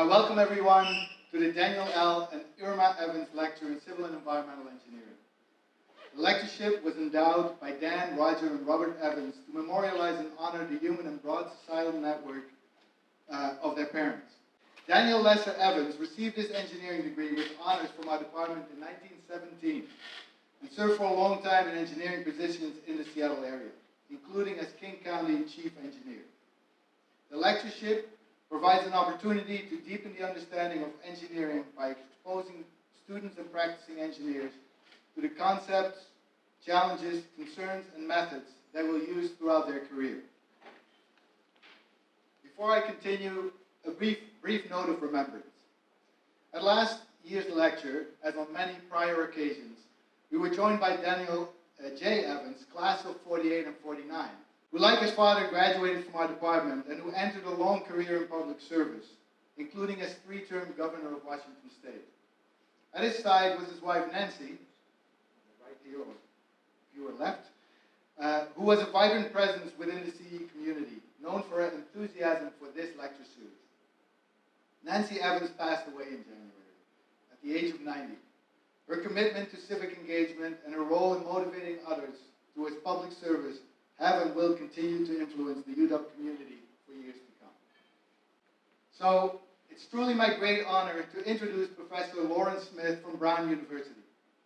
Welcome everyone to the Daniel L. and Irma Evans Lecture in Civil and Environmental Engineering. The lectureship was endowed by Dan, Roger, and Robert Evans to memorialize and honor the human and broad societal network of their parents. Daniel Lesser Evans received his engineering degree with honors from our department in 1917 and served for a long time in engineering positions in the Seattle area, including as King County Chief Engineer. The lectureship provides an opportunity to deepen the understanding of engineering by exposing students and practicing engineers to the concepts, challenges, concerns, and methods they will use throughout their career. Before I continue, a brief note of remembrance. At last year's lecture, as on many prior occasions, we were joined by Daniel J. Evans, class of 48 and 49, who, like his father, graduated from our department and who entered a long career in public service, including as three-term governor of Washington State. At his side was his wife, Nancy, right here, or viewer left, who was a vibrant presence within the CE community, known for her enthusiasm for this lecture series. Nancy Evans passed away in January, at the age of 90. Her commitment to civic engagement and her role in motivating others towards public service have and will continue to influence the UW community for years to come. So, it's truly my great honor to introduce Professor Laurence Smith from Brown University.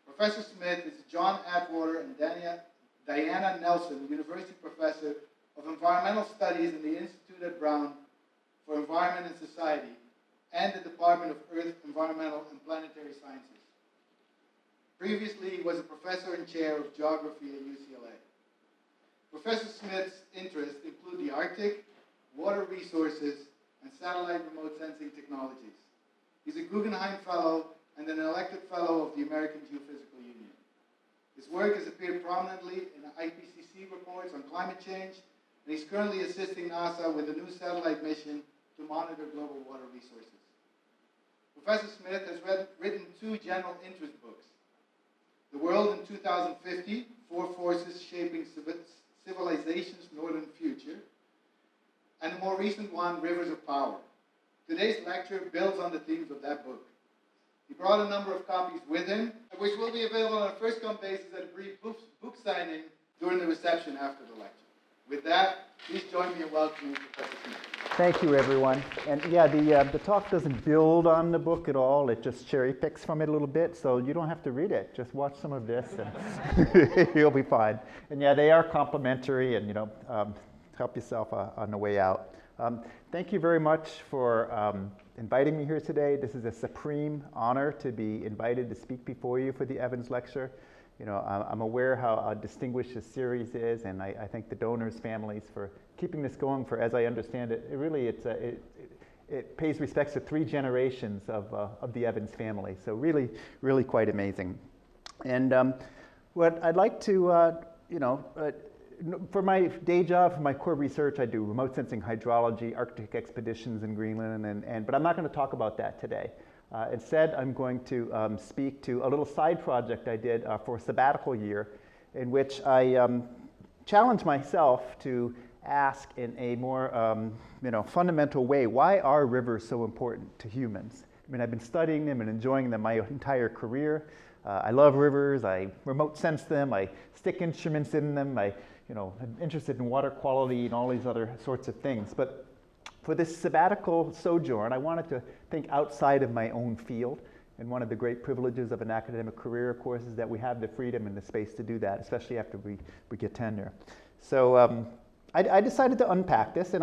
Professor Smith is John Atwater and Diana Nelson University Professor of Environmental Studies in the Institute at Brown for Environment and Society and the Department of Earth, Environmental and Planetary Sciences. Previously, he was a professor and chair of geography at UCLA. Professor Smith's interests include the Arctic, water resources, and satellite remote sensing technologies. He's a Guggenheim Fellow and an elected Fellow of the American Geophysical Union. His work has appeared prominently in IPCC reports on climate change, and he's currently assisting NASA with a new satellite mission to monitor global water resources. Professor Smith has written two general interest books: The World in 2050, Four Forces Shaping Civilization's Northern Future, and the more recent one, Rivers of Power. Today's lecture builds on the themes of that book. He brought a number of copies with him, which will be available on a first-come basis at a brief book signing during the reception after the lecture. With that, please join me in welcoming Professor Smith. Thank you, everyone. And yeah, the talk doesn't build on the book at all. It just cherry picks from it a little bit, so you don't have to read it. Just watch some of this, and you'll be fine. And yeah, they are complimentary, and help yourself on the way out. Thank you very much for inviting me here today. This is a supreme honor to be invited to speak before you for the Evans Lecture. I'm aware how distinguished this series is, and I thank the donors' families for keeping this going for, as I understand it, it pays respects to 3 generations of the Evans family. So really, really quite amazing. And what I'd like to, for my day job, for my core research, I do remote sensing hydrology, Arctic expeditions in Greenland, but I'm not going to talk about that today. Instead, I'm going to speak to a little side project I did for a sabbatical year, in which I challenged myself to ask in a more fundamental way, why are rivers so important to humans? I mean, I've been studying them and enjoying them my entire career. I love rivers. I remote sense them. I stick instruments in them. I'm interested in water quality and all these other sorts of things. But for this sabbatical sojourn, I wanted to think outside of my own field. And one of the great privileges of an academic career, of course, is that we have the freedom and the space to do that, especially after we get tenure. So I decided to unpack this, and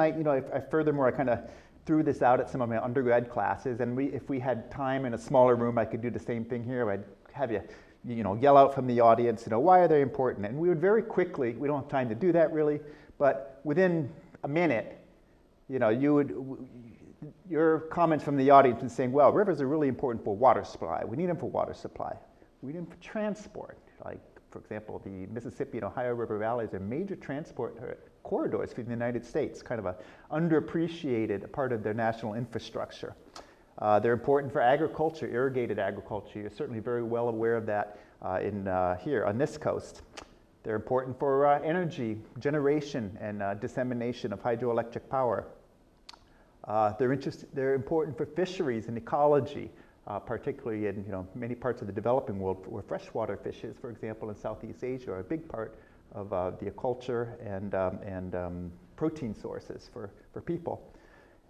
furthermore, I kind of threw this out at some of my undergrad classes. And if we had time in a smaller room, I could do the same thing here. I'd have you yell out from the audience, why are they important? And we would very quickly, we don't have time to do that really, but within a minute, your comments from the audience and saying, well, rivers are really important for water supply. We need them for water supply. We need them for transport. Like, for example, the Mississippi and Ohio River valleys are major transport corridors for the United States, kind of an underappreciated part of their national infrastructure. They're important for agriculture, irrigated agriculture. You're certainly very well aware of that here on this coast. They're important for energy generation and dissemination of hydroelectric power. They're important for fisheries and ecology, particularly in many parts of the developing world where freshwater fishes, for example, in Southeast Asia, are a big part of the culture and protein sources for people.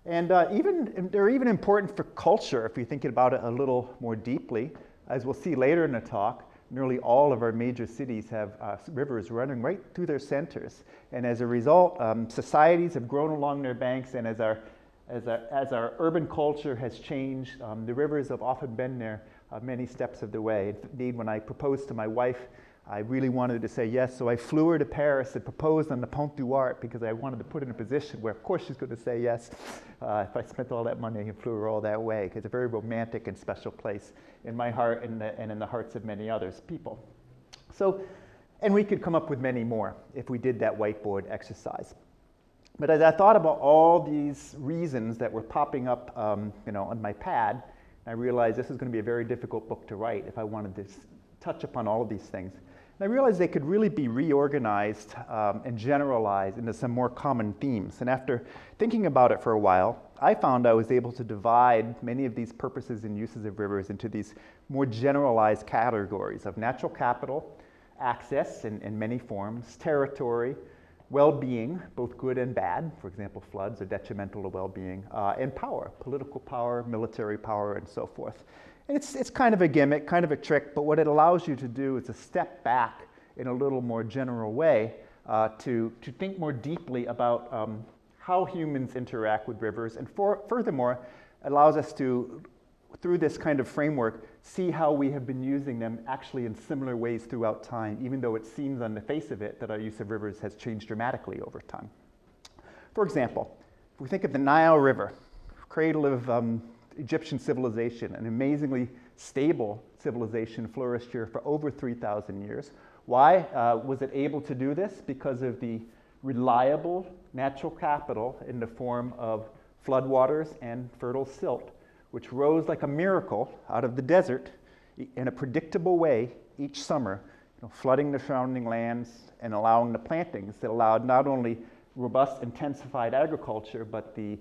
And they're even important for culture if you think about it a little more deeply. As we'll see later in the talk, nearly all of our major cities have rivers running right through their centers. And as a result, societies have grown along their banks, and as our urban culture has changed, the rivers have often been there many steps of the way. Indeed, when I proposed to my wife, I really wanted to say yes, so I flew her to Paris and proposed on the Pont du Arc because I wanted to put her in a position where, of course, she's going to say yes. If I spent all that money and flew her all that way, because it's a very romantic and special place in my heart and in the hearts of many others people. So, and we could come up with many more if we did that whiteboard exercise. But as I thought about all these reasons that were popping up, on my pad, I realized this is going to be a very difficult book to write if I wanted to touch upon all of these things. And I realized they could really be reorganized and generalized into some more common themes. And after thinking about it for a while, I found I was able to divide many of these purposes and uses of rivers into these more generalized categories of natural capital, access in many forms, territory, well-being, both good and bad, for example, floods are detrimental to well-being, and power, political power, military power, and so forth. And it's kind of a gimmick, kind of a trick, but what it allows you to do is to step back in a little more general way to think more deeply about how humans interact with rivers, and furthermore, allows us to, through this kind of framework, see how we have been using them actually in similar ways throughout time, even though it seems on the face of it that our use of rivers has changed dramatically over time. For example, if we think of the Nile River, cradle of Egyptian civilization, an amazingly stable civilization, flourished here for over 3,000 years. Why was it able to do this? Because of the reliable natural capital in the form of floodwaters and fertile silt, which rose like a miracle out of the desert in a predictable way each summer, flooding the surrounding lands and allowing the plantings that allowed not only robust, intensified agriculture, but the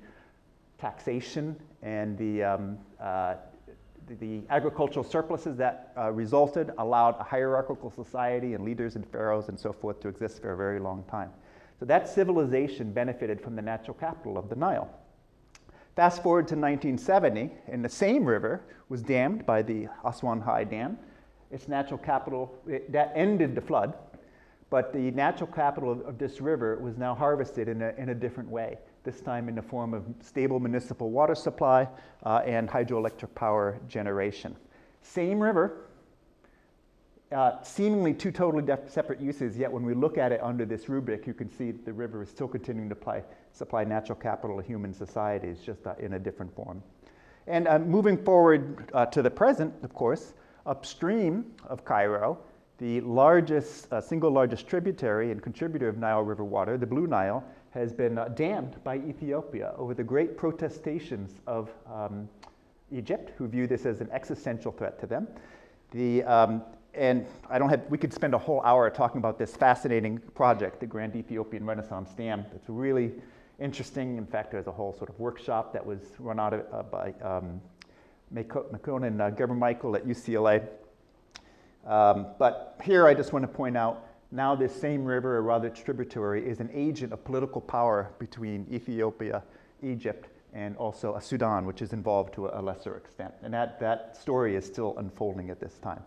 taxation and the agricultural surpluses that resulted allowed a hierarchical society and leaders and pharaohs and so forth to exist for a very long time. So that civilization benefited from the natural capital of the Nile. Fast forward to 1970, and the same river was dammed by the Aswan High Dam. Its natural capital, that ended the flood, but the natural capital of this river was now harvested in a different way, this time in the form of stable municipal water supply and hydroelectric power generation. Same river, seemingly two totally separate uses, yet when we look at it under this rubric, you can see the river is still continuing to supply natural capital to human societies, just in a different form. And moving forward to the present, of course, upstream of Cairo, the single largest tributary and contributor of Nile River water, the Blue Nile, has been dammed by Ethiopia over the great protestations of Egypt, who view this as an existential threat to them. And we could spend a whole hour talking about this fascinating project, the Grand Ethiopian Renaissance Dam. It's really interesting. In fact, there's a whole sort of workshop that was run out by Makon and Gerber-Michael at UCLA. But here I just want to point out, now this same river, or rather its tributary, is an agent of political power between Ethiopia, Egypt, and also Sudan, which is involved to a lesser extent. And that story is still unfolding at this time.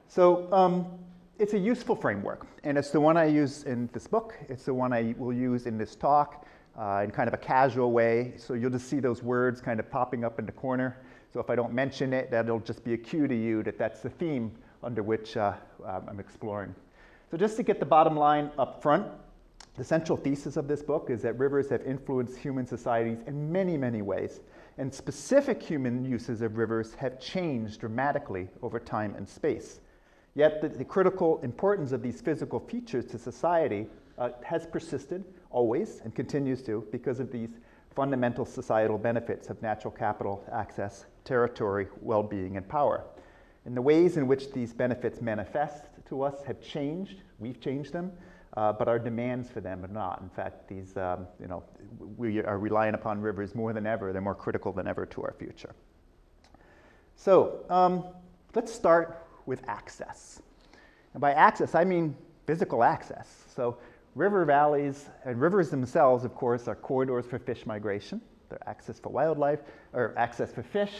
So it's a useful framework, and it's the one I use in this book. It's the one I will use in this talk in kind of a casual way. So you'll just see those words kind of popping up in the corner. So if I don't mention it, that'll just be a cue to you that that's the theme under which I'm exploring. So just to get the bottom line up front, the central thesis of this book is that rivers have influenced human societies in many, many ways, and specific human uses of rivers have changed dramatically over time and space. Yet the critical importance of these physical features to society has persisted always and continues to because of these fundamental societal benefits of natural capital, access, territory, well-being, and power. And the ways in which these benefits manifest to us have changed. We've changed them but our demands for them are not. In fact, these, we are relying upon rivers more than ever. They're more critical than ever to our future. So let's start with access. And by access, I mean physical access. So river valleys and rivers themselves, of course, are corridors for fish migration. They're access for wildlife, or access for fish.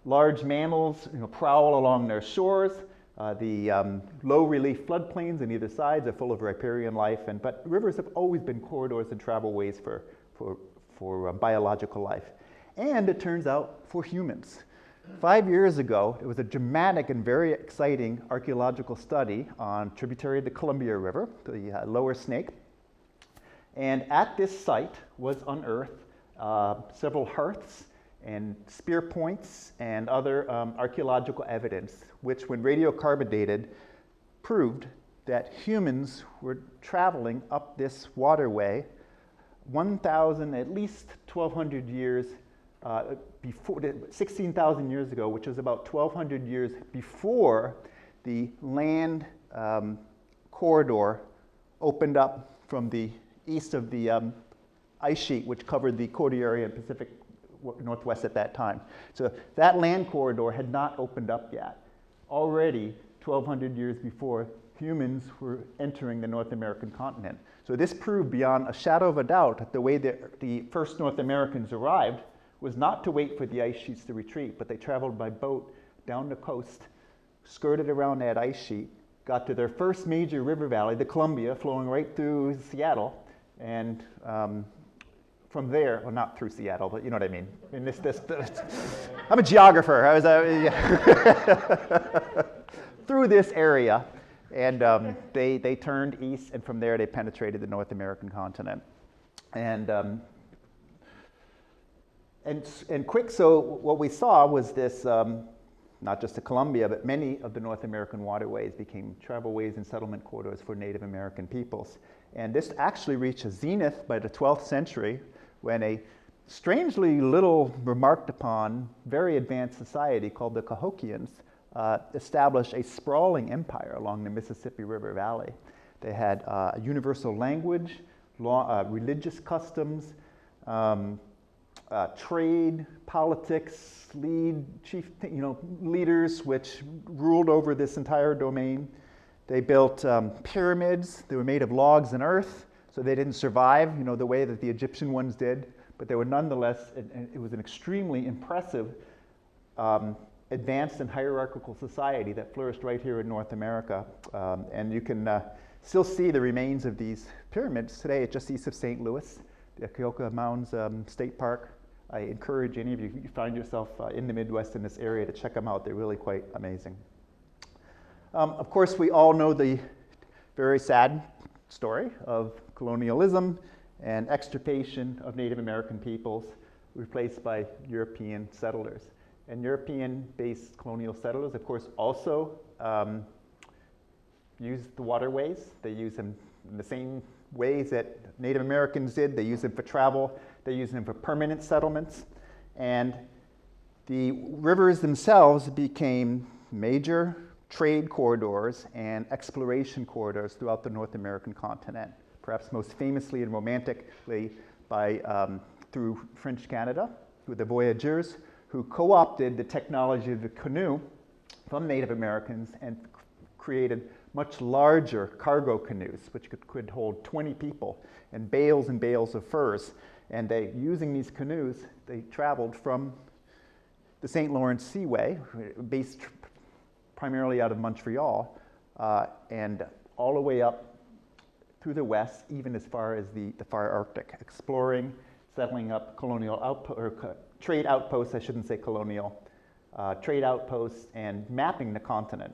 Large mammals prowl along their shores. The low relief floodplains on either side are full of riparian life, but rivers have always been corridors and travel ways for biological life. And it turns out for humans. 5 years ago, it was a dramatic and very exciting archaeological study on tributary of the Columbia River, the Lower Snake. And at this site was unearthed several hearths and spear points and other archaeological evidence, which when radiocarbon dated, proved that humans were traveling up this waterway 1,000, at least 1,200 years before, 16,000 years ago, which was about 1,200 years before the land corridor opened up from the east of the ice sheet, which covered the Cordillera and Pacific Northwest at that time. So that land corridor had not opened up yet. Already, 1,200 years before, humans were entering the North American continent. So this proved beyond a shadow of a doubt that the way that the first North Americans arrived was not to wait for the ice sheets to retreat, but they traveled by boat down the coast, skirted around that ice sheet, got to their first major river valley, the Columbia, flowing right through Seattle, and from there, well, not through Seattle, but you know what I mean. In this I'm a geographer. I was through this area, and they turned east, and from there they penetrated the North American continent, and quick. So what we saw was this. Not just the Columbia, but many of the North American waterways became travelways and settlement corridors for Native American peoples. And this actually reached a zenith by the 12th century when a strangely little remarked upon, very advanced society called the Cahokians established a sprawling empire along the Mississippi River Valley. They had a universal language, religious customs, trade, politics, leaders which ruled over this entire domain. They built pyramids. They were made of logs and earth, so they didn't survive, the way that the Egyptian ones did. But they were nonetheless, it was an extremely impressive, advanced and hierarchical society that flourished right here in North America. And you can still see the remains of these pyramids today just east of St. Louis, the Akioka Mounds State Park. I encourage any of you, if you find yourself in the Midwest in this area, to check them out. They're really quite amazing. Of course, we all know the very sad story of colonialism and extirpation of Native American peoples replaced by European settlers. And European-based colonial settlers, of course, also used the waterways. They use them in the same ways that Native Americans did. They use them for travel. They use them for permanent settlements. And the rivers themselves became major trade corridors and exploration corridors throughout the North American continent, perhaps most famously and romantically through French Canada, with the voyageurs who co-opted the technology of the canoe from Native Americans and created much larger cargo canoes, which could hold 20 people, and bales of furs. And using these canoes, they traveled from the St. Lawrence Seaway, based primarily out of Montreal, and all the way up through the west, even as far as the far Arctic, exploring, settling up trade outposts, I shouldn't say colonial, trade outposts, and mapping the continent.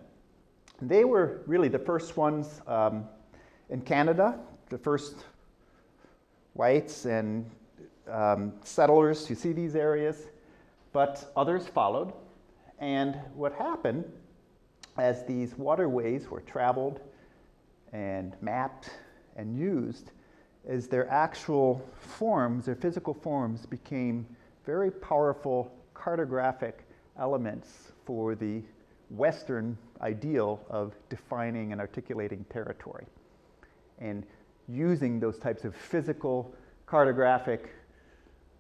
They were really the first ones in Canada, the first whites and settlers to see these areas, but others followed. And what happened as these waterways were traveled and mapped and used is their actual forms, their physical forms, became very powerful cartographic elements for the Western ideal of defining and articulating territory. and using those types of physical cartographic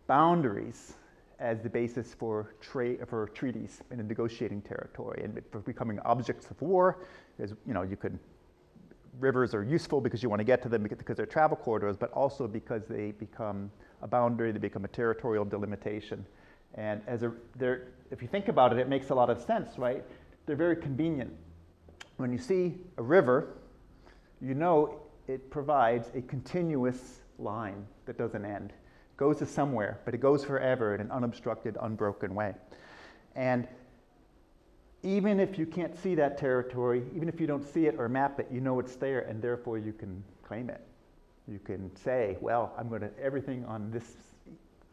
boundaries as the basis for treaties in a negotiating territory, and for becoming objects of war. As you know, rivers are useful because you want to get to them because they're travel corridors, but also because they become a boundary, they become a territorial delimitation. And if you think about it, it makes a lot of sense, right? They're very convenient. When you see a river, you know it provides a continuous line that doesn't end. It goes to somewhere, but it goes forever in an unobstructed, unbroken way. And even if you can't see that territory, even if you don't see it or map it, you know it's there, and therefore you can claim it. You can say, well, everything on this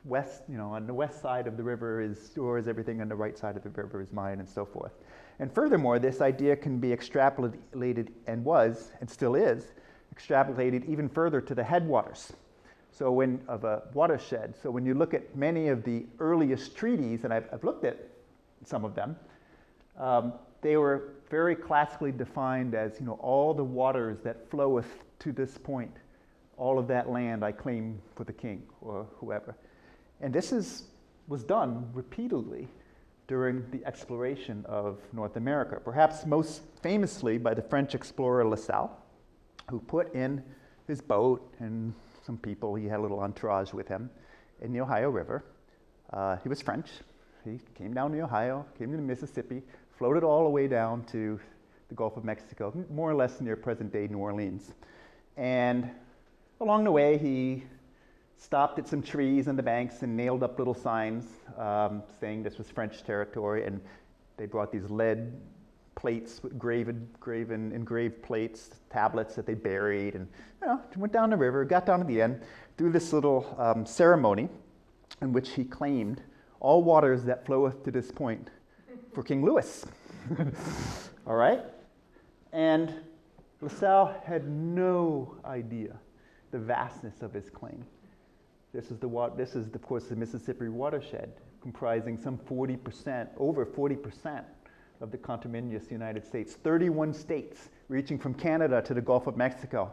west, on the west side of the river is yours, everything on the right side of the river is mine, and so forth. And furthermore, this idea can be extrapolated, and was, and still is, extrapolated even further to the headwaters. Of a watershed. So when you look at many of the earliest treaties, and I've looked at some of them, they were very classically defined as, all the waters that floweth to this point, all of that land I claim for the king or whoever. And this was done repeatedly during the exploration of North America, perhaps most famously by the French explorer La Salle, who put in his boat and some people, he had a little entourage with him, in the Ohio River. He was French. He came down the Ohio, came to the Mississippi, floated all the way down to the Gulf of Mexico, more or less near present-day New Orleans. And along the way, he stopped at some trees on the banks and nailed up little signs saying this was French territory, and they brought these lead plates, engraved plates, tablets that they buried, and went down the river, got down to the end, through this little ceremony in which he claimed all waters that floweth to this point for King Louis. All right? And La Salle had no idea the vastness of his claim. This is, of course, the Mississippi watershed, comprising some 40%, over 40% of the continental United States. 31 states, reaching from Canada to the Gulf of Mexico,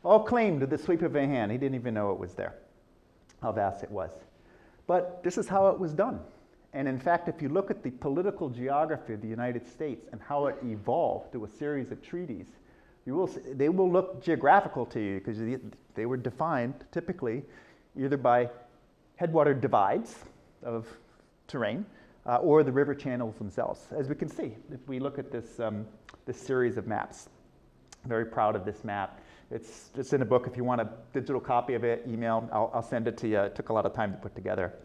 all claimed to the sweep of a hand. He didn't even know it was there, how vast it was. But this is how it was done. And in fact, if you look at the political geography of the United States and how it evolved through a series of treaties, they will look geographical to you, because they were defined typically either by headwater divides of terrain or the river channels themselves, as we can see if we look at this series of maps. I'm very proud of this map. It's in a book. If you want a digital copy of it, email. I'll send it to you. It took a lot of time to put together.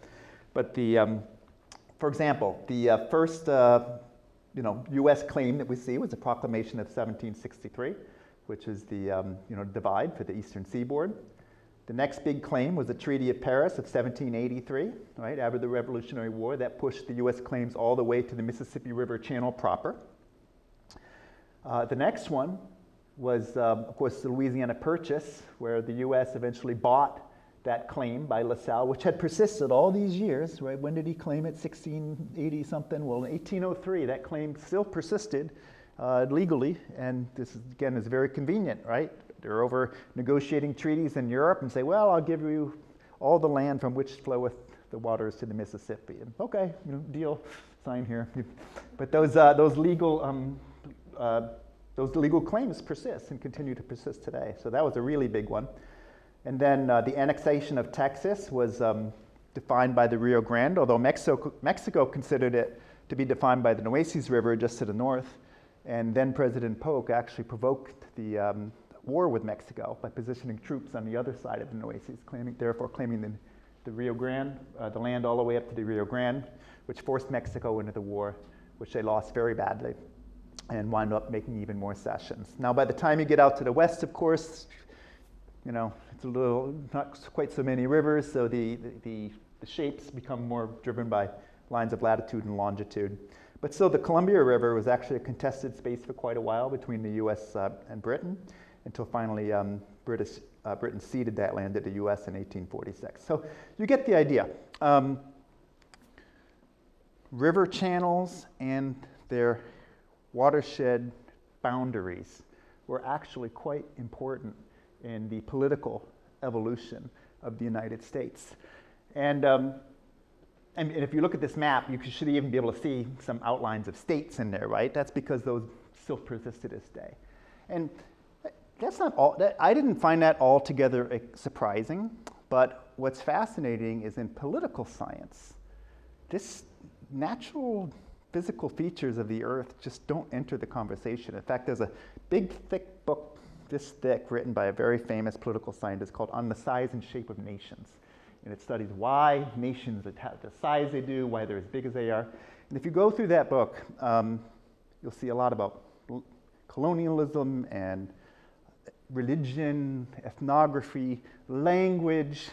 But for example, the first U.S. claim that we see was the Proclamation of 1763, which is the divide for the eastern seaboard. The next big claim was the Treaty of Paris of 1783, right, after the Revolutionary War. That pushed the U.S. claims all the way to the Mississippi River Channel proper. The next one was, of course, the Louisiana Purchase, where the U.S. eventually bought that claim by La Salle, which had persisted all these years, right? When did he claim it? 1680-something? Well, in 1803, that claim still persisted legally, and this, again, is very convenient, right? They're over negotiating treaties in Europe and say, well, I'll give you all the land from which floweth the waters to the Mississippi. And okay, deal, sign here. But those legal claims persist and continue to persist today. So that was a really big one. And then the annexation of Texas was defined by the Rio Grande, although Mexico considered it to be defined by the Nueces River just to the north. And then President Polk actually provoked the war with Mexico by positioning troops on the other side of the Nueces, therefore claiming the Rio Grande, the land all the way up to the Rio Grande, which forced Mexico into the war, which they lost very badly, and wound up making even more cessions. Now, by the time you get out to the west, of course, it's not quite so many rivers, so the shapes become more driven by lines of latitude and longitude. But still, the Columbia River was actually a contested space for quite a while between the U.S. And Britain, until finally Britain ceded that land to the U.S. in 1846. So you get the idea. River channels and their watershed boundaries were actually quite important in the political evolution of the United States. And if you look at this map, you should even be able to see some outlines of states in there, right? That's because those still persist to this day. And that's not all, I didn't find that altogether surprising, but what's fascinating is in political science, this natural physical features of the Earth just don't enter the conversation. In fact, there's a big, thick book, this thick, written by a very famous political scientist called On the Size and Shape of Nations. And it studies why nations have the size they do, why they're as big as they are. And if you go through that book, you'll see a lot about colonialism and religion, ethnography, language,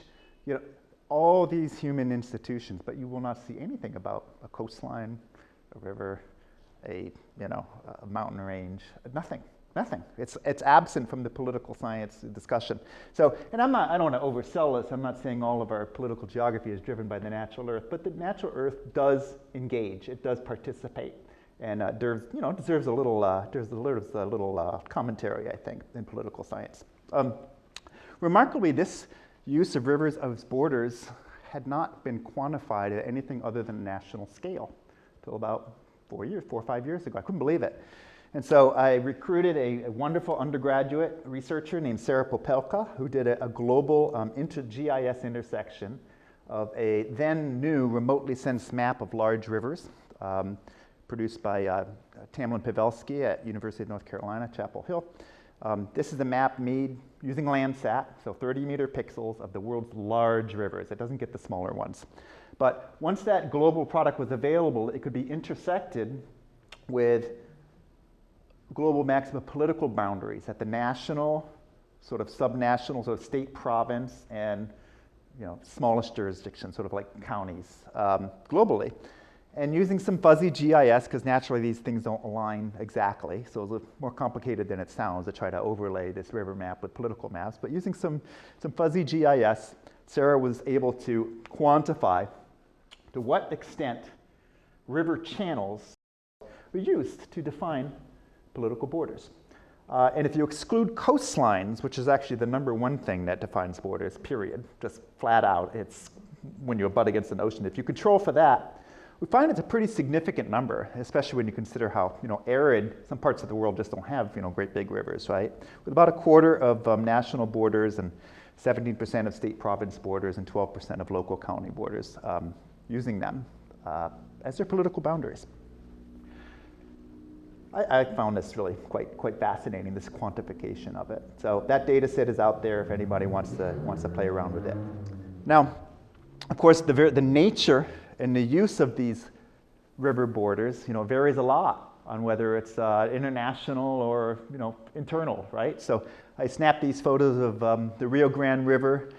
you know, all these human institutions, but you will not see anything about a coastline, a river, a mountain range, nothing. Nothing. It's absent from the political science discussion. So, and I don't want to oversell this. I'm not saying all of our political geography is driven by the natural Earth, but the natural Earth does engage. It does participate, and deserves a little commentary, I think, in political science. Remarkably, this use of rivers as borders had not been quantified at anything other than national scale until about 4 or 5 years ago. I couldn't believe it. And so I recruited a wonderful undergraduate researcher named Sarah Popelka, who did a global GIS intersection of a then new remotely sensed map of large rivers produced by Tamlin Pavelski at University of North Carolina, Chapel Hill. This is a map made using Landsat, so 30-meter pixels of the world's large rivers. It doesn't get the smaller ones. But once that global product was available, it could be intersected with global maps of political boundaries at the national, sort of subnational, sort of state, province, and smallest jurisdictions, sort of like counties, globally. And using some fuzzy GIS, because naturally these things don't align exactly, so it's a little more complicated than it sounds to try to overlay this river map with political maps. But using some fuzzy GIS, Sarah was able to quantify to what extent river channels were used to define political borders. And if you exclude coastlines, which is actually the #1 thing that defines borders, period, just flat out, it's when you butt against an ocean. If you control for that, we find it's a pretty significant number, especially when you consider how arid some parts of the world just don't have great big rivers, right? With about 1/4 of national borders and 17% of state province borders and 12% of local county borders using them as their political boundaries. I found this really quite fascinating, this quantification of it. So that data set is out there if anybody wants to play around with it. Now, of course, the nature and the use of these river borders, varies a lot on whether it's international or internal, right? So I snapped these photos of the Rio Grande River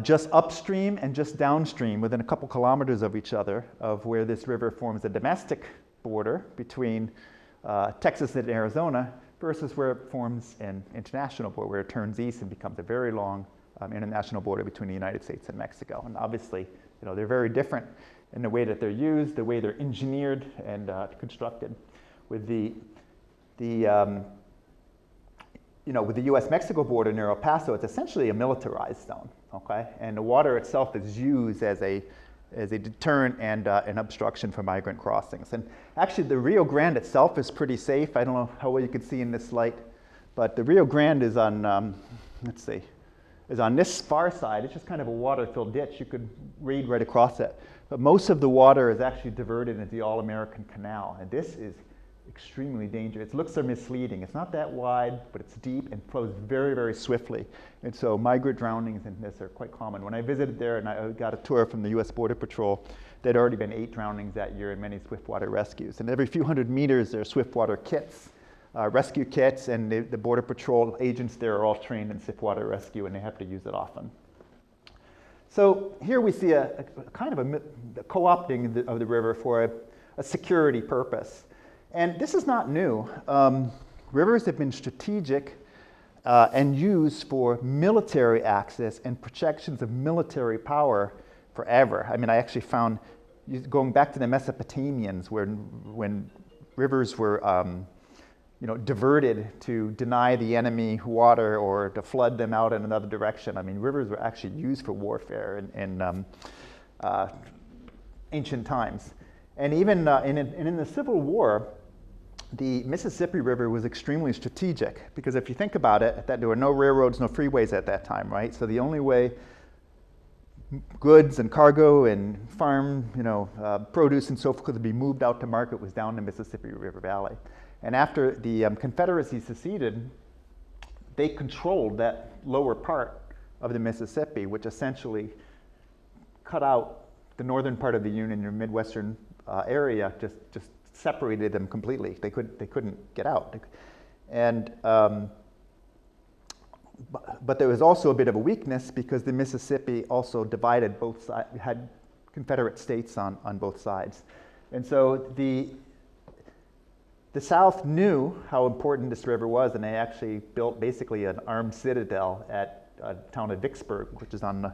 just upstream and just downstream, within a couple kilometers of each other, of where this river forms a domestic border between Texas and Arizona versus where it forms an international border, where it turns east and becomes a very long international border between the United States and Mexico. And obviously, they're very different in the way that they're used, the way they're engineered and constructed. With the U.S.-Mexico border near El Paso, it's essentially a militarized zone, okay? And the water itself is used as a deterrent and an obstruction for migrant crossings. And actually, the Rio Grande itself is pretty safe. I don't know how well you can see in this light, but the Rio Grande is on, is on this far side. It's just kind of a water-filled ditch. You could wade right across it. But most of the water is actually diverted into the All-American Canal, and this is extremely dangerous. It looks so misleading. It's not that wide, but it's deep and flows very, very swiftly. And so migrant drownings in this are quite common. When I visited there and I got a tour from the U.S. Border Patrol, there'd already been 8 drownings that year and many swiftwater rescues. And every few hundred meters, there are swiftwater kits, rescue kits, and the Border Patrol agents there are all trained in swiftwater rescue, and they have to use it often. So here we see a kind of a co-opting of the river for a security purpose. And this is not new. Rivers have been strategic and used for military access and projections of military power forever. I mean, I actually found, going back to the Mesopotamians, when rivers were diverted to deny the enemy water or to flood them out in another direction. I mean, rivers were actually used for warfare in ancient times. And even in the Civil War, the Mississippi River was extremely strategic, because if you think about it, that there were no railroads, no freeways at that time, right? So the only way goods and cargo and farm, produce and so forth could be moved out to market was down the Mississippi River Valley. And after the Confederacy seceded, they controlled that lower part of the Mississippi, which essentially cut out the northern part of the Union, your Midwestern area, just separated them completely. They couldn't get out. And but there was also a bit of a weakness, because the Mississippi also divided both sides, had Confederate states on both sides. And so the South knew how important this river was, and they actually built basically an armed citadel at the town of Vicksburg, which is on the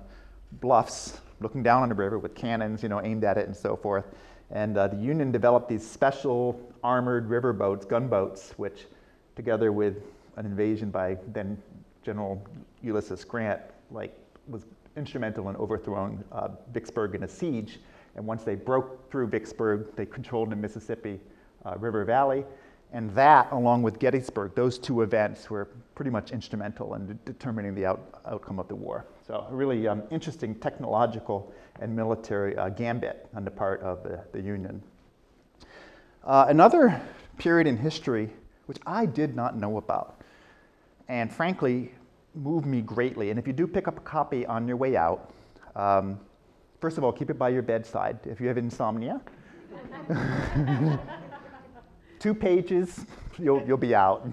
bluffs looking down on the river with cannons, aimed at it and so forth. And the Union developed these special armored riverboats, gunboats, which, together with an invasion by then General Ulysses Grant, was instrumental in overthrowing Vicksburg in a siege. And once they broke through Vicksburg, they controlled the Mississippi River Valley. And that, along with Gettysburg, those two events were pretty much instrumental in determining the outcome of the war. So a really interesting technological and military gambit on the part of the Union. Another period in history which I did not know about, and frankly moved me greatly. And if you do pick up a copy on your way out, first of all, keep it by your bedside if you have insomnia. 2 pages, you'll be out.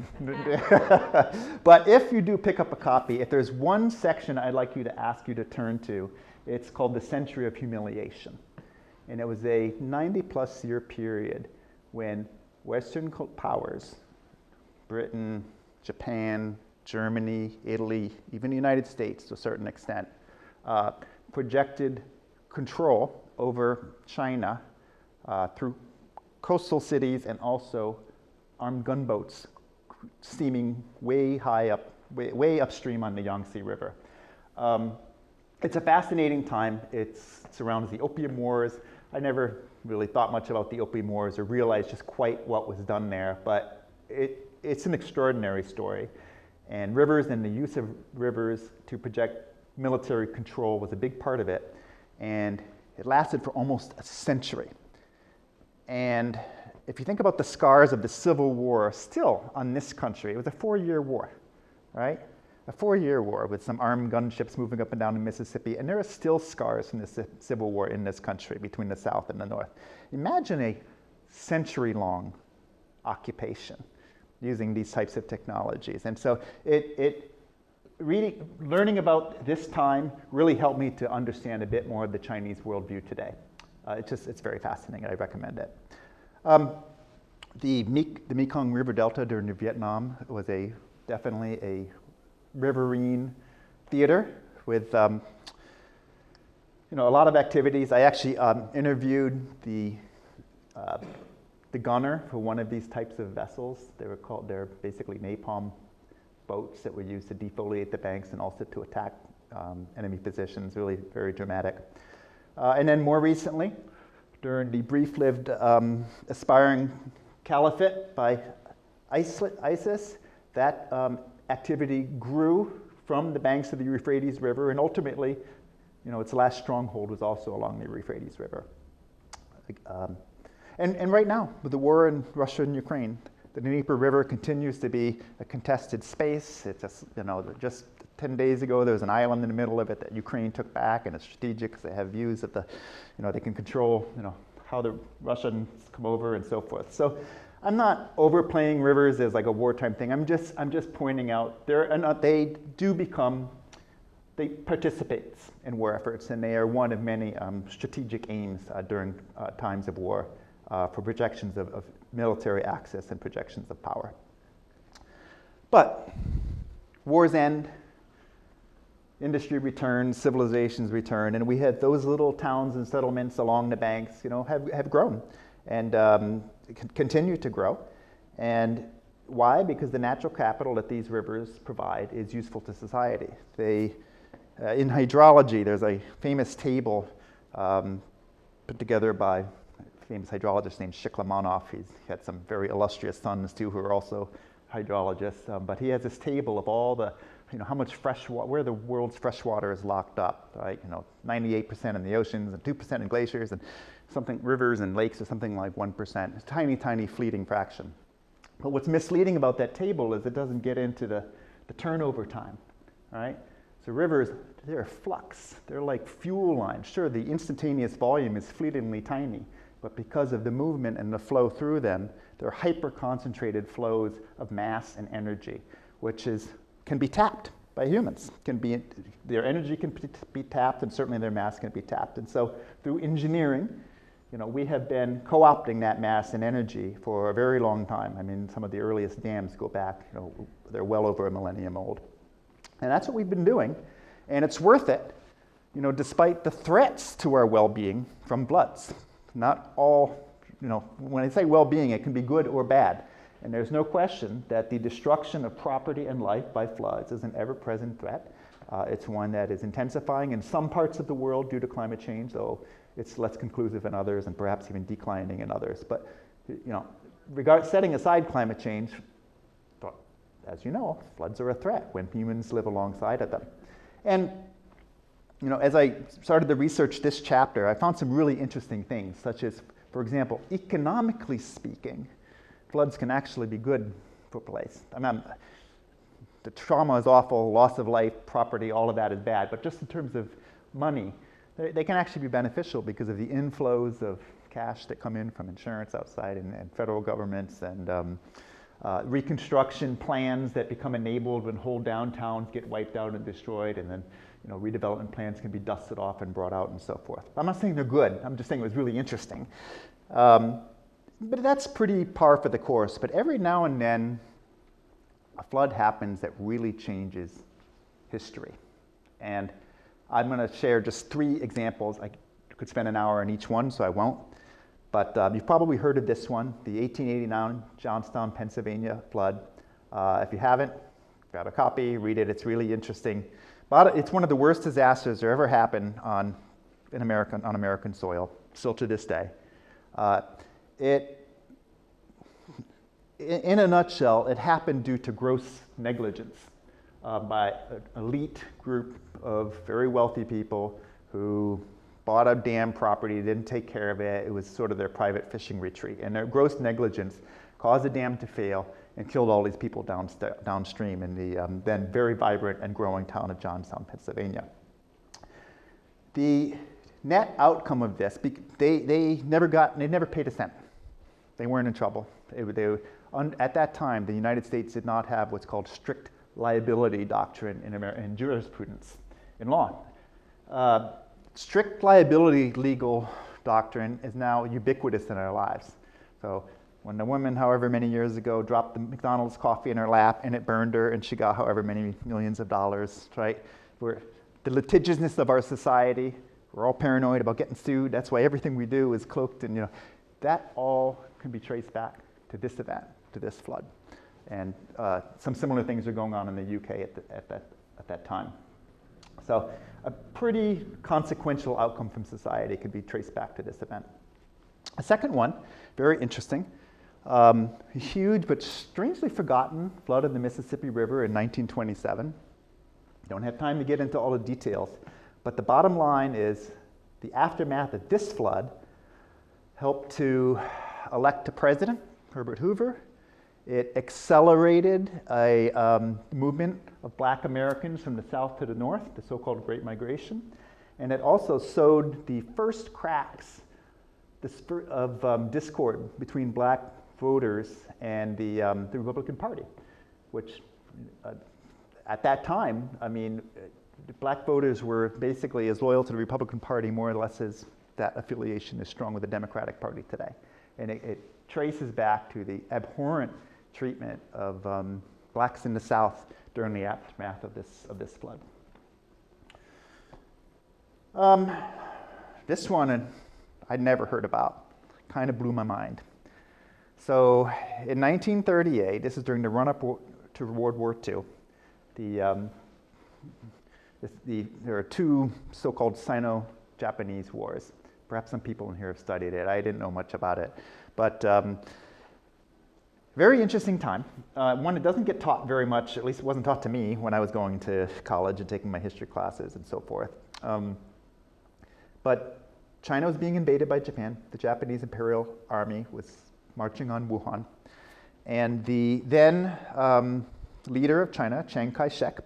But if you do pick up a copy, if there's one section I'd like you to ask you to turn to, it's called The Century of Humiliation. And it was a 90-plus year period when Western powers, Britain, Japan, Germany, Italy, even the United States to a certain extent, projected control over China through coastal cities and also armed gunboats steaming way high up, way upstream on the Yangtze River. It's a fascinating time. It surrounds the Opium Wars. I never really thought much about the Opium Wars or realized just quite what was done there, but it's an extraordinary story. And rivers and the use of rivers to project military control was a big part of it. And it lasted for almost a century. And if you think about the scars of the Civil War still on this country, it was a 4-year war, right? A 4-year war with some armed gunships moving up and down the Mississippi, and there are still scars from the Civil War in this country between the South and the North. Imagine a century-long occupation using these types of technologies. And so learning about this time really helped me to understand a bit more of the Chinese worldview today. It's very fascinating. I recommend it. The Mekong River Delta during the Vietnam was definitely a riverine theater with a lot of activities. I actually interviewed the gunner for one of these types of vessels. They're basically napalm boats that were used to defoliate the banks and also to attack enemy positions. Really very dramatic. And then more recently, during the brief-lived aspiring caliphate by ISIS, that activity grew from the banks of the Euphrates River, and ultimately, its last stronghold was also along the Euphrates River. And right now, with the war in Russia and Ukraine, the Dnieper River continues to be a contested space. It's just 10 days ago, there was an island in the middle of it that Ukraine took back, and it's strategic because they have views of they can control, how the Russians come over and so forth. So I'm not overplaying rivers as like a wartime thing. I'm just pointing out they participate in war efforts, and they are one of many strategic aims during times of war for projections of military access and projections of power. But wars end, industry returns, civilizations return, and we had those little towns and settlements along the banks, have grown and continue to grow. And Why? Because the natural capital that these rivers provide is useful to society. They, in hydrology, there's a famous table put together by a famous hydrologist named Shiklemanov. He had some very illustrious sons too who are also hydrologists, but he has this table of all the, how much fresh water, where the world's fresh water is locked up, right? 98% in the oceans and 2% in glaciers, and something, rivers and lakes are something like 1%. It's a tiny, tiny fleeting fraction. But what's misleading about that table is it doesn't get into the turnover time, right? So rivers, they're flux. They're like fuel lines. Sure, the instantaneous volume is fleetingly tiny, but because of the movement and the flow through them, they're hyper-concentrated flows of mass and energy, which can be tapped by humans. Their energy can be tapped, and certainly their mass can be tapped. And so through engineering, we have been co-opting that mass and energy for a very long time. I mean, some of the earliest dams go back, they're well over a millennium old. And that's what we've been doing, and it's worth it, despite the threats to our well-being from floods. Not all, when I say well-being, it can be good or bad. And there's no question that the destruction of property and life by floods is an ever-present threat. It's one that is intensifying in some parts of the world due to climate change, though it's less conclusive in others and perhaps even declining in others. But, setting aside climate change, as you know, floods are a threat when humans live alongside of them. And, as I started to research this chapter, I found some really interesting things, such as, for example, economically speaking, floods can actually be good for a place. The trauma is awful, loss of life, property, all of that is bad, but just in terms of money, they can actually be beneficial because of the inflows of cash that come in from insurance outside and federal governments and reconstruction plans that become enabled when whole downtowns get wiped out and destroyed, and then redevelopment plans can be dusted off and brought out and so forth. I'm not saying they're good, I'm just saying it was really interesting. But that's pretty par for the course. But every now and then, a flood happens that really changes history. And I'm going to share just 3 examples. I could spend an hour on each one, so I won't. But you've probably heard of this one, the 1889 Johnstown, Pennsylvania flood. If you haven't, grab a copy, read it. It's really interesting. But it's one of the worst disasters that ever happened on American soil, still to this day. In a nutshell, it happened due to gross negligence by an elite group of very wealthy people who bought a dam property, didn't take care of it. It was sort of their private fishing retreat. And their gross negligence caused the dam to fail and killed all these people downstream in the then very vibrant and growing town of Johnstown, Pennsylvania. The net outcome of this, they never paid a cent. They weren't in trouble. At that time, the United States did not have what's called strict liability doctrine in jurisprudence, in law. Strict liability legal doctrine is now ubiquitous in our lives. So when the woman, however many years ago, dropped the McDonald's coffee in her lap and it burned her and she got however many millions of dollars, right? The litigiousness of our society, we're all paranoid about getting sued. That's why everything we do is cloaked and, that all can be traced back to this event, to this flood. And some similar things are going on in the UK at that time. So a pretty consequential outcome from society could be traced back to this event. A second one, very interesting, a huge but strangely forgotten flood of the Mississippi River in 1927. Don't have time to get into all the details, but the bottom line is the aftermath of this flood helped to elect a president, Herbert Hoover. It accelerated a movement of black Americans from the south to the north, the so-called Great Migration. And it also sowed the first cracks of discord between black voters and the Republican Party, which at that time, black voters were basically as loyal to the Republican Party more or less as that affiliation is strong with the Democratic Party today. And it traces back to the abhorrent treatment of blacks in the South during the aftermath of this flood. This one I'd never heard about. Kind of blew my mind. So in 1938, this is during the run-up to World War II, there are two so-called Sino-Japanese wars. Perhaps some people in here have studied it. I didn't know much about it. But very interesting time. One that doesn't get taught very much, at least it wasn't taught to me when I was going to college and taking my history classes and so forth. But China was being invaded by Japan. The Japanese Imperial Army was marching on Wuhan. And the then leader of China, Chiang Kai-shek,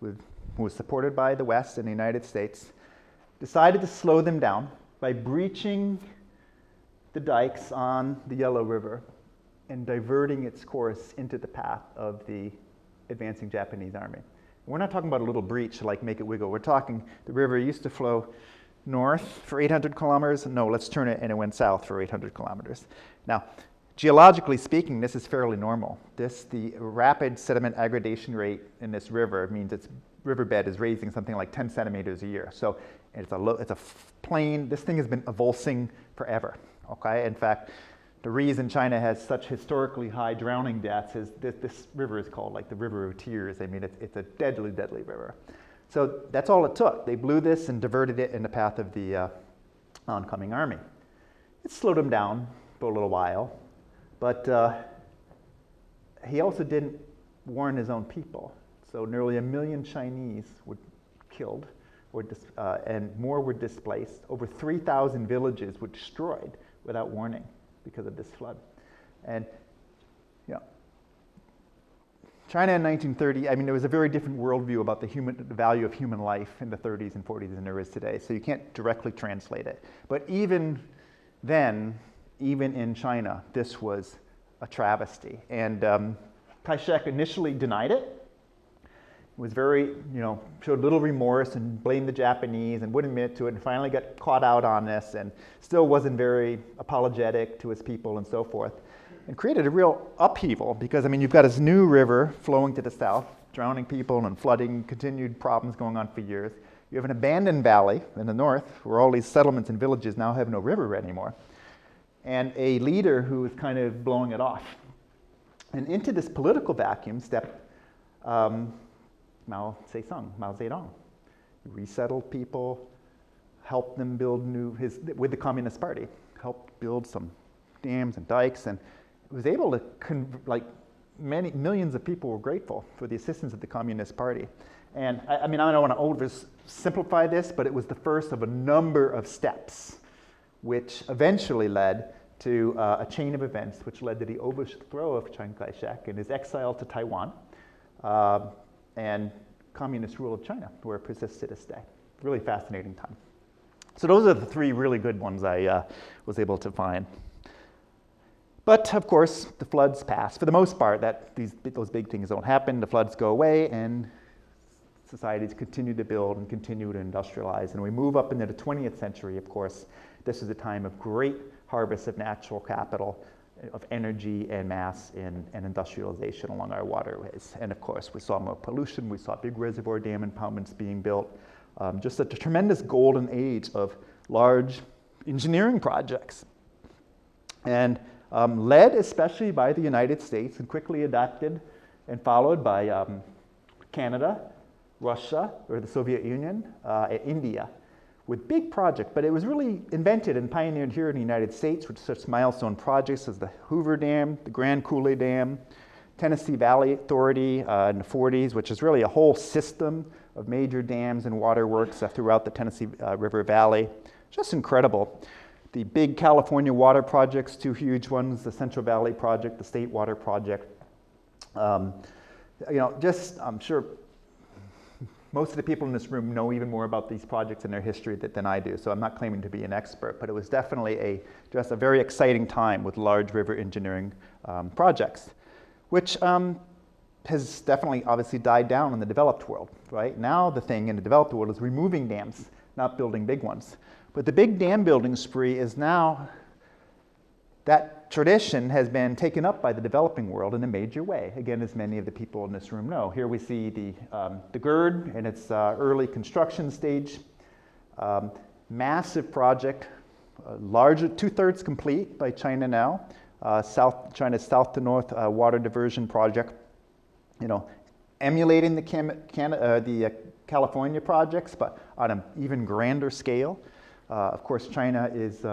who was supported by the West and the United States, decided to slow them down by breaching the dikes on the Yellow River and diverting its course into the path of the advancing Japanese army. We're not talking about a little breach like make it wiggle. We're talking the river used to flow north for 800 kilometers. No, let's turn it, and it went south for 800 kilometers. Now, geologically speaking, this is fairly normal. The rapid sediment aggradation rate in this river means its riverbed is raising something like 10 centimeters a year. So it's a plain, this thing has been avulsing forever, okay? In fact, the reason China has such historically high drowning deaths is this river is called like the River of Tears. I mean, it's a deadly, deadly river. So that's all it took. They blew this and diverted it in the path of the oncoming army. It slowed him down for a little while, but he also didn't warn his own people. So nearly 1 million Chinese were killed, and more were displaced. Over 3,000 villages were destroyed without warning because of this flood. And you know, China in 1930, I mean, there was a very different worldview about the value of human life in the 30s and 40s than there is today. So you can't directly translate it. But even then, even in China, this was a travesty. And Kai-shek initially denied it. Was very, showed little remorse and blamed the Japanese and wouldn't admit to it, and finally got caught out on this and still wasn't very apologetic to his people and so forth, and created a real upheaval because, I mean, you've got this new river flowing to the south, drowning people and flooding, continued problems going on for years. You have an abandoned valley in the north where all these settlements and villages now have no river anymore, and a leader who is kind of blowing it off. And into this political vacuum stepped Mao Zedong. He resettled people, helped them build with the Communist Party, helped build some dams and dikes, and was able to, many millions of people were grateful for the assistance of the Communist Party. And I mean, I don't want to oversimplify this, but it was the first of a number of steps which eventually led to a chain of events which led to the overthrow of Chiang Kai-shek and his exile to Taiwan. And communist rule of China, where it persists to this day. Really fascinating time. So those are the three really good ones I was able to find. But of course, the floods pass. For the most part, those big things don't happen. The floods go away, and societies continue to build and continue to industrialize. And we move up into the 20th century, of course. This is a time of great harvest of natural capital, of energy and mass and industrialization along our waterways. And of course, we saw more pollution, we saw big reservoir dam impoundments being built, just a tremendous golden age of large engineering projects. And led especially by the United States and quickly adopted and followed by Canada, Russia, or the Soviet Union, and India, with big projects, but it was really invented and pioneered here in the United States with such milestone projects as the Hoover Dam, the Grand Coulee Dam, Tennessee Valley Authority in the 40s, which is really a whole system of major dams and waterworks throughout the Tennessee River Valley. Just incredible. The big California water projects, two huge ones, the Central Valley Project, the State Water Project. I'm sure most of the people in this room know even more about these projects and their history than I do, so I'm not claiming to be an expert, but it was definitely just a very exciting time with large river engineering projects, which has definitely obviously died down in the developed world, right? Now the thing in the developed world is removing dams, not building big ones. But the big dam building spree is now, that tradition has been taken up by the developing world in a major way. Again, as many of the people in this room know. Here we see the GERD in its early construction stage. Massive project, large, 2/3 complete by China now. China's south to north water diversion project, emulating the California projects, but on an even grander scale. Of course, China is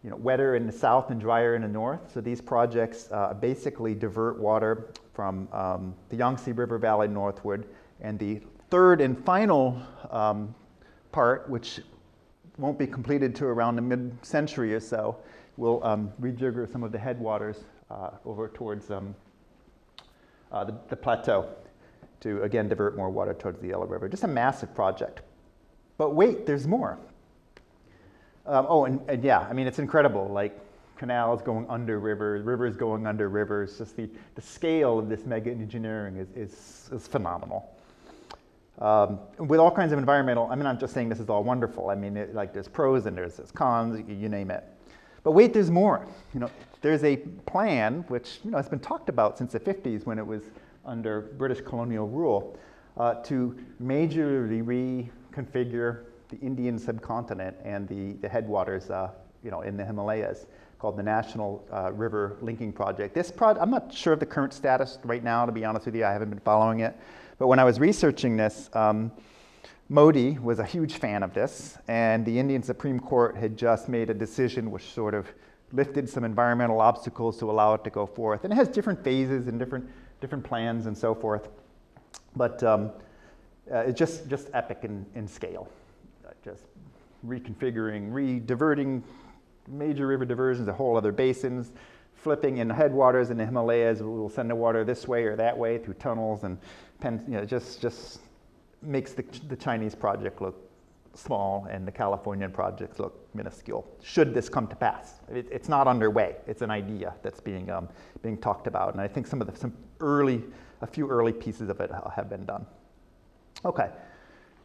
wetter in the south and drier in the north. So these projects basically divert water from the Yangtze River Valley northward. And the third and final part, which won't be completed to around the mid-century or so, will rejigger some of the headwaters over towards the plateau to, again, divert more water towards the Yellow River. Just a massive project. But wait, there's more. And yeah, I mean, it's incredible, like canals going under rivers, rivers going under rivers. Just the scale of this mega engineering is phenomenal. With all kinds of environmental, I'm not just saying this is all wonderful. I mean, there's pros and there's cons, you name it. But wait, there's more. There's a plan, which has been talked about since the 50s when it was under British colonial rule, to majorly reconfigure the Indian subcontinent and the headwaters, in the Himalayas, called the National River Linking Project. I'm not sure of the current status right now, to be honest with you. I haven't been following it. But when I was researching this, Modi was a huge fan of this, and the Indian Supreme Court had just made a decision which sort of lifted some environmental obstacles to allow it to go forth. And it has different phases and different plans and so forth. But it's just epic in scale. Just reconfiguring, diverting major river diversions to whole other basins, flipping in headwaters in the Himalayas. We'll send the water this way or that way through tunnels, and just makes the Chinese project look small and the Californian projects look minuscule. Should this come to pass, it's not underway. It's an idea that's being talked about, and I think a few early pieces of it have been done. Okay.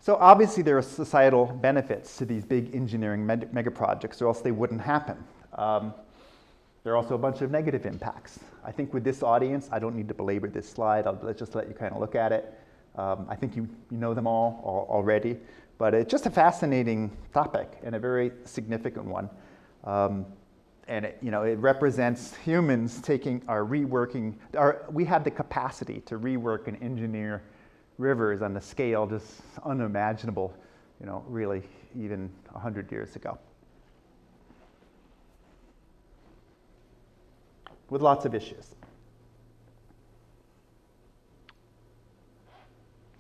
So obviously there are societal benefits to these big engineering mega projects, or else they wouldn't happen. There are also a bunch of negative impacts. I think with this audience, I don't need to belabor this slide. I'll just let you kind of look at it. I think you know them all already, but it's just a fascinating topic and a very significant one. And it represents humans we have the capacity to rework and engineer rivers on the scale just unimaginable, really even 100 years ago. With lots of issues.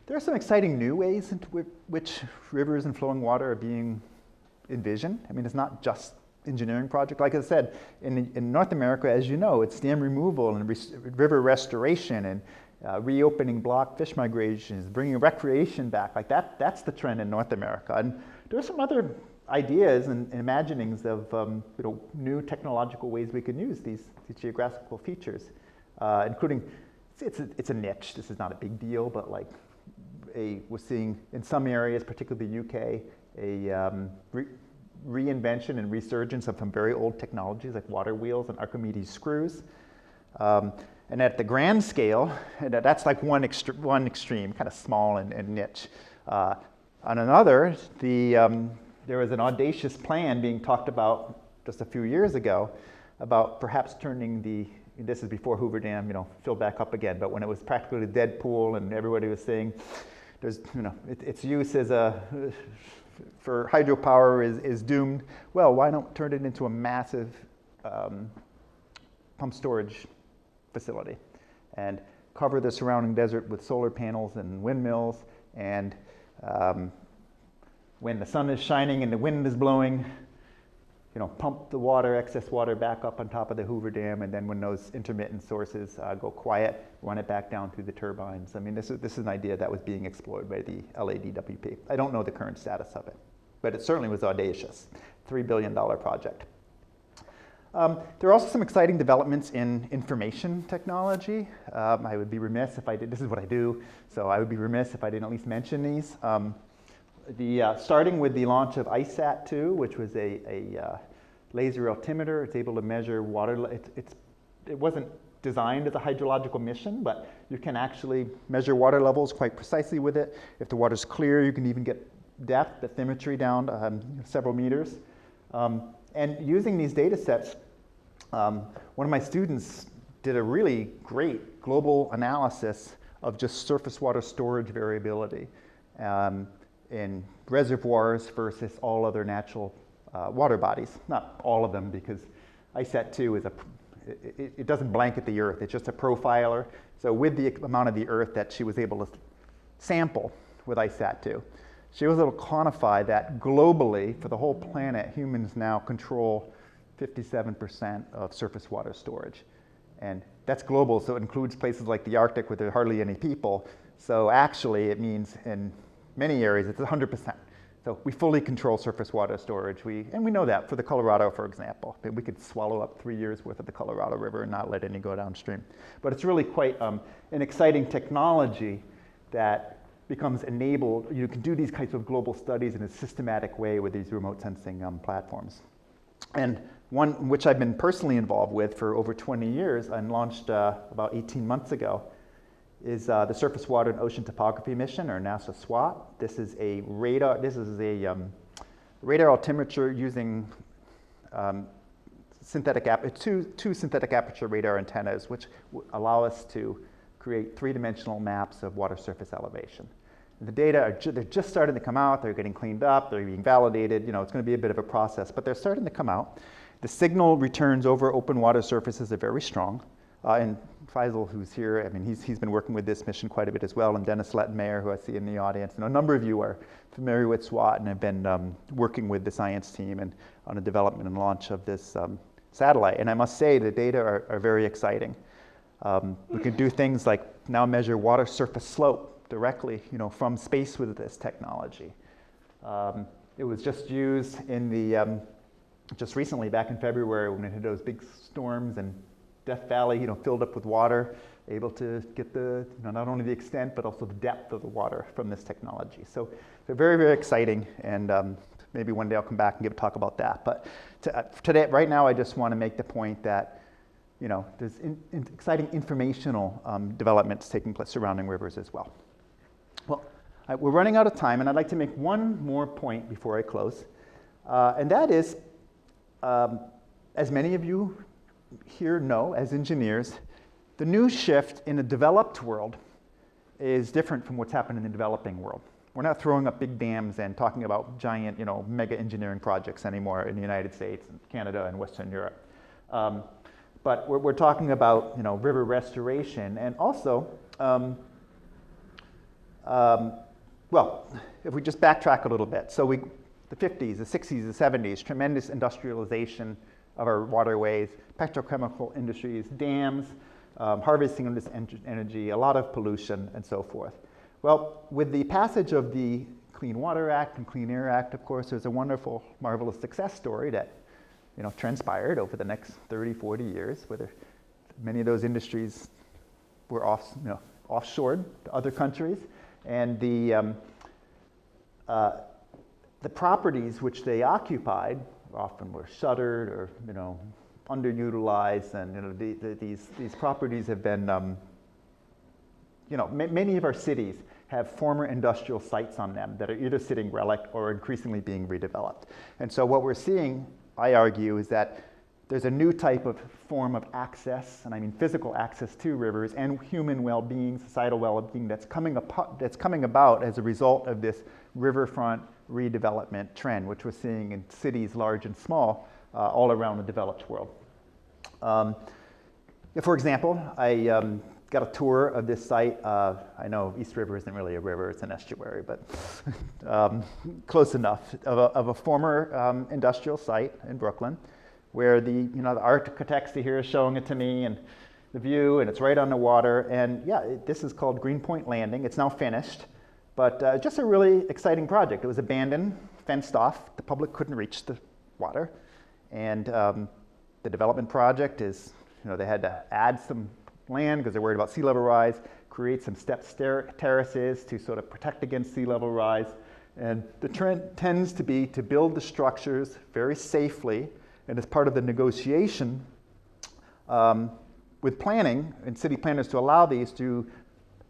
There are some exciting new ways in which rivers and flowing water are being envisioned. I mean, it's not just engineering project. Like I said, in North America, as you know, it's dam removal and river restoration and reopening block fish migrations, bringing recreation back. Like that's the trend in North America. And there are some other ideas and imaginings of new technological ways we can use these geographical features, including it's a niche. This is not a big deal, but we're seeing in some areas, particularly the UK, a reinvention and resurgence of some very old technologies like water wheels and Archimedes screws. And at the grand scale, that's like one extreme, kind of small and niche. On another, there was an audacious plan being talked about just a few years ago about perhaps turning this is before Hoover Dam, filled back up again, but when it was practically a dead pool and everybody was saying its use for hydropower is doomed. Well, why not turn it into a massive pump storage facility and cover the surrounding desert with solar panels and windmills, and when the sun is shining and the wind is blowing, pump the excess water back up on top of the Hoover Dam, and then when those intermittent sources go quiet, run it back down through the turbines. I mean, this is an idea that was being explored by the LADWP. I don't know the current status of it, but it certainly was audacious. $3 billion project. There are also some exciting developments in information technology. I would be remiss if I did, this is what I do, so I would be remiss if I didn't at least mention these. Starting with the launch of ISAT-2, which was a laser altimeter. It's able to measure water. It wasn't designed as a hydrological mission, but you can actually measure water levels quite precisely with it. If the water's clear, you can even get depth, bathymetry down several meters. And using these data sets, one of my students did a really great global analysis of just surface water storage variability in reservoirs versus all other natural water bodies. Not all of them, because ISAT-2 is it doesn't blanket the Earth. It's just a profiler. So with the amount of the Earth that she was able to sample with ISAT-2, she was able to quantify that globally for the whole planet, humans now control 57% of surface water storage. And that's global, so it includes places like the Arctic where there are hardly any people. So actually it means in many areas it's 100%. So we fully control surface water storage. And we know that for the Colorado, for example. We could swallow up 3 years worth of the Colorado River and not let any go downstream. But it's really quite an exciting technology that becomes enabled. You can do these types of global studies in a systematic way with these remote sensing platforms. And one which I've been personally involved with for over 20 years and launched about 18 months ago is the Surface Water and Ocean Topography Mission, or NASA SWOT. This is a radar. This is a radar altimeter using two synthetic aperture radar antennas, which allow us to create three-dimensional maps of water surface elevation. And the data they're just starting to come out. They're getting cleaned up. They're being validated. You know, it's going to be a bit of a process, but they're starting to come out. The signal returns over open water surfaces are very strong. And Faisal, who's here, I mean, he's been working with this mission quite a bit as well, and Dennis Lettenmeyer, who I see in the audience. And a number of you are familiar with SWOT and have been working with the science team and on the development and launch of this satellite. And I must say, the data are very exciting. We could do things like now measure water surface slope directly, you know, from space with this technology. It was just used in the just recently, back in February, when it had those big storms and Death Valley, you know, filled up with water, able to get the, you know, not only the extent but also the depth of the water from this technology. So they're very, very exciting, and maybe one day I'll come back and give a talk about that. But today, right now, I just want to make the point that, you know, there's exciting informational developments taking place surrounding rivers as well. Well, we're running out of time, and I'd like to make one more point before I close, and that is, as many of you here know, as engineers, the new shift in the developed world is different from what's happened in the developing world. We're not throwing up big dams and talking about giant, you know, mega engineering projects anymore in the United States and Canada and Western Europe. But we're talking about, you know, river restoration, and also, well, if we just backtrack a little bit. So the 50s, the 60s, the 70s, tremendous industrialization of our waterways, petrochemical industries, dams, harvesting of this energy, a lot of pollution, and so forth. Well, with the passage of the Clean Water Act and Clean Air Act, of course, there's a wonderful, marvelous success story that, you know, transpired over the next 30, 40 years, where many of those industries were offshored to other countries, and the properties which they occupied often were shuttered or, you know, underutilized, and, you know, these properties have been, you know, many of our cities have former industrial sites on them that are either sitting relic or increasingly being redeveloped. And so what we're seeing, I argue, is that there's a new type of form of access, and I mean physical access to rivers and human well-being, societal well-being that's coming about as a result of this riverfront redevelopment trend, which we're seeing in cities large and small all around the developed world. For example, I got a tour of this site. I know East River isn't really a river, it's an estuary, but close enough, of a former industrial site in Brooklyn, where the architects here is showing it to me, and the view, and it's right on the water. And yeah, this is called Greenpoint Landing. It's now finished, but just a really exciting project. It was abandoned, fenced off. The public couldn't reach the water. And the development project is, you know, they had to add some land because they're worried about sea level rise, create some step terraces to sort of protect against sea level rise. And the trend tends to be to build the structures very safely, and as part of the negotiation with planning and city planners to allow these to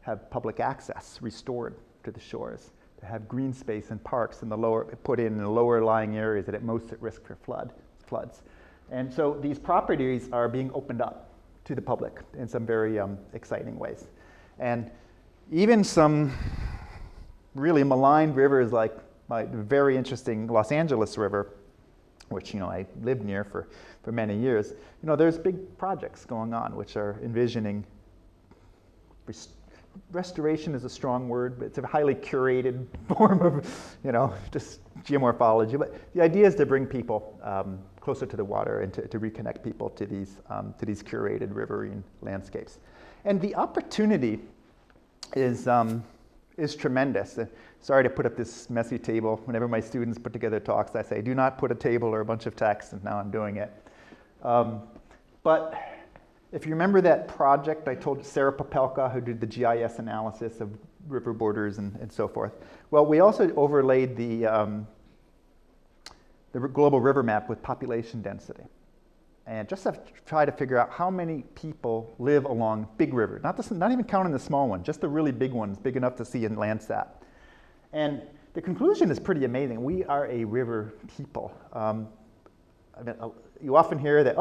have public access restored to the shores, to have green space and parks in the lower, put in the lower lying areas that are most at risk for floods. And so these properties are being opened up to the public in some very exciting ways. And even some really maligned rivers like my very interesting Los Angeles River, which I lived near for many years, there's big projects going on which are envisioning restoration is a strong word, but it's a highly curated form of, just geomorphology. But the idea is to bring people closer to the water and to reconnect people to these curated riverine landscapes. And the opportunity is tremendous. Sorry to put up this messy table. Whenever my students put together talks, I say, do not put a table or a bunch of text, and now I'm doing it. But if you remember that project I told Sarah Popelka, who did the GIS analysis of river borders and so forth, well, we also overlaid the global river map with population density. And just to try to figure out how many people live along big rivers, not even counting the small ones, just the really big ones, big enough to see in Landsat. And the conclusion is pretty amazing. We are a river people. You often hear that,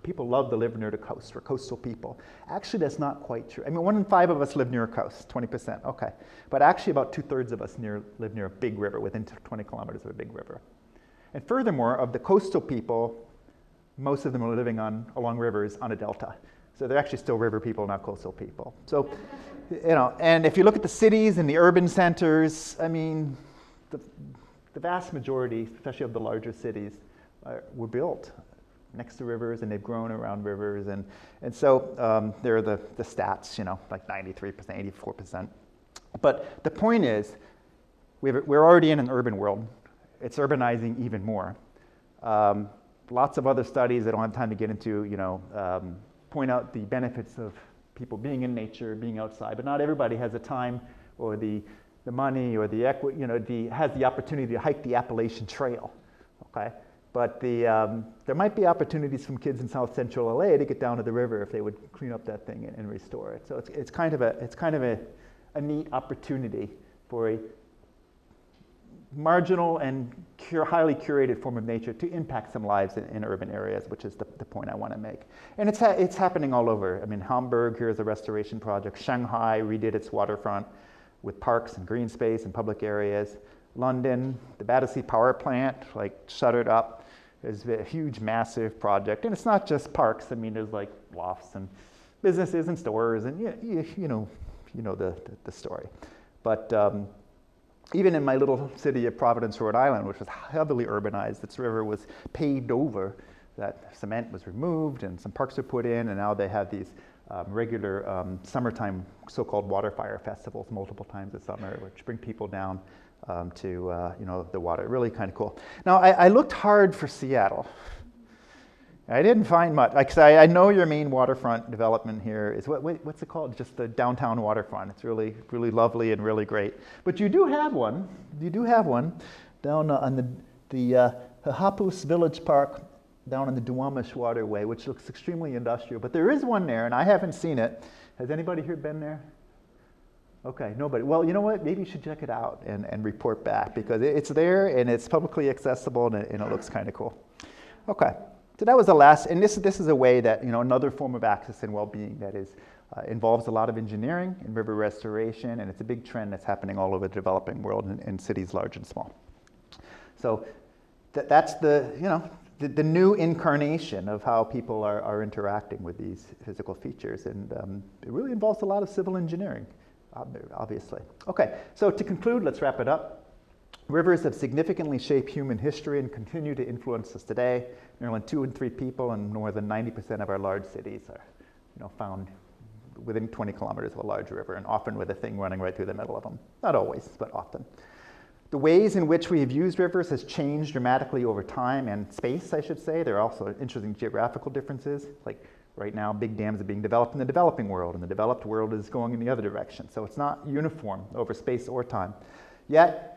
people love to live near the coast. We're coastal people. Actually, that's not quite true. 1 in 5 of us live near a coast, 20%, okay. But actually about 2/3 of us live near a big river, within 20 kilometers of a big river. And furthermore, of the coastal people, most of them are living along rivers on a delta. So they're actually still river people, not coastal people. So, and if you look at the cities and the urban centers, the vast majority, especially of the larger cities, were built next to rivers, and they've grown around rivers. And so there are the stats, like 93%, 84%. But the point is, we're already in an urban world. It's urbanizing even more. Lots of other studies I don't have time to get into, point out the benefits of people being in nature, being outside, but not everybody has the time or the money or the equity, has the opportunity to hike the Appalachian Trail, okay? But there might be opportunities from kids in South Central LA to get down to the river if they would clean up that thing and restore it. So it's kind of a neat opportunity for a marginal and highly curated form of nature to impact some lives in urban areas, which is the point I want to make. And it's happening all over. Hamburg, here's a restoration project. Shanghai redid its waterfront with parks and green space and public areas. London, the Battersea power plant, shuttered up. It's a huge, massive project. And it's not just parks. There's lofts and businesses and stores, and you know the story. But even in my little city of Providence, Rhode Island, which was heavily urbanized, its river was paved over. That cement was removed and some parks were put in, and now they have these regular summertime so-called water fire festivals multiple times a summer, which bring people down to the water. Really kind of cool. Now, I looked hard for Seattle. I didn't find much. I know your main waterfront development here is, what's it called? Just the downtown waterfront. It's really, really lovely and really great. But you do have one. You do have one down on the Hapus Village Park down on the Duwamish Waterway, which looks extremely industrial. But there is one there, and I haven't seen it. Has anybody here been there? Okay, nobody. Well, you know what? Maybe you should check it out and report back, because it's there and it's publicly accessible and it looks kind of cool. Okay. So that was the last, and this is a way that, another form of access and well-being that involves a lot of engineering and river restoration, and it's a big trend that's happening all over the developing world in cities large and small. So that's the new incarnation of how people are interacting with these physical features, and it really involves a lot of civil engineering, obviously. Okay, so to conclude, let's wrap it up. Rivers have significantly shaped human history and continue to influence us today. Nearly 2 in 3 people and more than 90% of our large cities are found within 20 kilometers of a large river, and often with a thing running right through the middle of them. Not always, but often. The ways in which we have used rivers has changed dramatically over time and space, I should say. There are also interesting geographical differences. Like right now, big dams are being developed in the developing world, and the developed world is going in the other direction. So it's not uniform over space or time. Yet,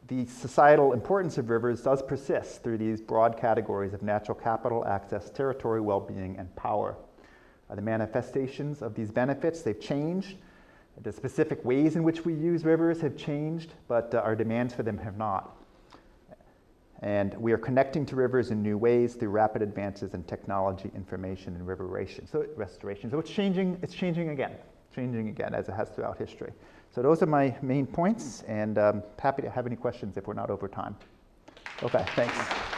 the societal importance of rivers does persist through these broad categories of natural capital, access, territory, well-being, and power. The manifestations of these benefits, they've changed. The specific ways in which we use rivers have changed, but our demands for them have not. And we are connecting to rivers in new ways through rapid advances in technology, information, and river restoration. So it's changing again, as it has throughout history. So those are my main points, and happy to have any questions if we're not over time. Okay, thanks.